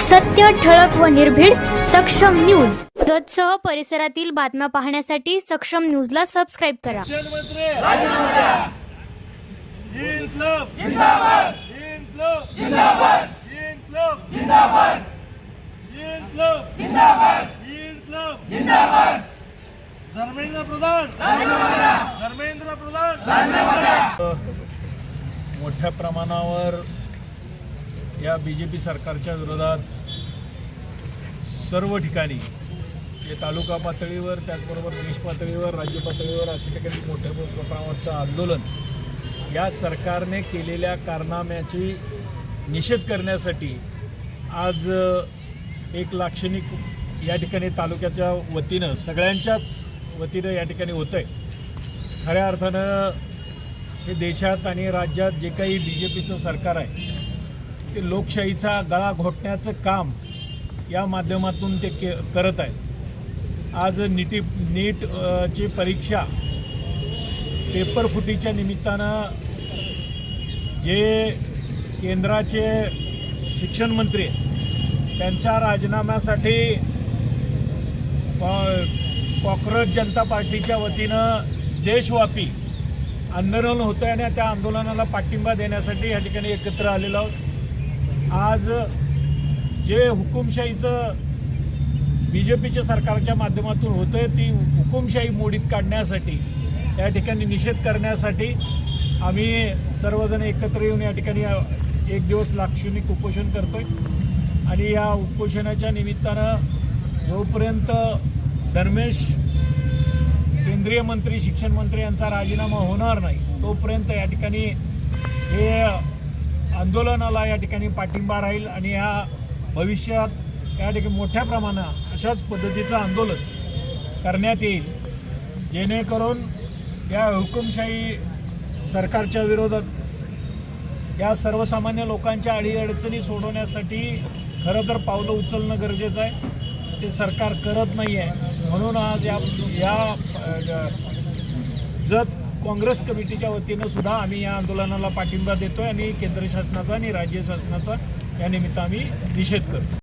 सत्य, ठळक व निर्भीड सक्षम न्यूज। जतसह परिसरातील बातम्या पाहण्यासाठी सक्षम न्यूजला सबस्क्राइब करा। धर्मेंद्र प्रधान मोठ्या प्रमाणावर या बीजेपी सरकारच्या विरोधात सर्व ठिकाणी तालुका पातळीवर त्याचबरोबर देश पातळीवर राज्य पातळीवर अशा ठिकाणी मोठ्या प्रमाणावरचं आंदोलन या सरकारने केलेल्या कारनाम्याची निषेध करण्यासाठी आज एक लाक्षणिक या ठिकाणी तालुक्याच्या वतीनं सगळ्यांच्याच वतीनं या ठिकाणी होतं आहे। खऱ्या अर्थानं हे देशात आणि राज्यात जे काही बीजेपीचं सरकार आहे ते लोकशाहीचा गळा घोटण्याचं काम या माध्यमातून ते करत आहे। आज नीटची परीक्षा पेपर फुटीच्या निमित्तानं जे केंद्राचे शिक्षण मंत्री त्यांच्या राजीनाम्यासाठी कॉक्रोच जनता पार्टीच्या वतीनं देशव्यापी आंदोलन होतं आहे आणि त्या आंदोलनाला पाठिंबा देण्यासाठी या ठिकाणी एकत्र आलेलो आहोत। आज जे हुकुमशाहीचं बीजेपीच्या सरकारच्या माध्यमातून होतं आहे ती हुकुमशाही मोडीत काढण्यासाठी या ठिकाणी निषेध करण्यासाठी आम्ही सर्वजण एकत्र येऊन या ठिकाणी एक दिवस लाक्षणिक उपोषण करतो आहे आणि या उपोषणाच्या निमित्तानं जोपर्यंत धर्मेश केंद्रीय मंत्री शिक्षण मंत्री यांचा राजीनामा होणार नाही तोपर्यंत या ठिकाणी हे आंदोलनाला या ठिकाणी पाठिंबा राहील आणि या भविष्यात या ठिकाणी मोठ्या प्रमाणात अशाच पद्धतीचं आंदोलन करण्यात येईल जेणेकरून या हुकुमशाही सरकारच्या विरोधात या सर्वसामान्य लोकांच्या अडीअडचणी सोडवण्यासाठी खरं तर पावलं उचलणं गरजेचं आहे। ते सरकार करत नाही आहे म्हणून आज या जत काँग्रेस कमिटीच्या वतीनं सुद्धा आम्ही या आंदोलनाला पाठिंबा देतोय आणि केंद्र शासनाचा आणि राज्य शासनाचा या निमित्त आम्ही निषेध करतो।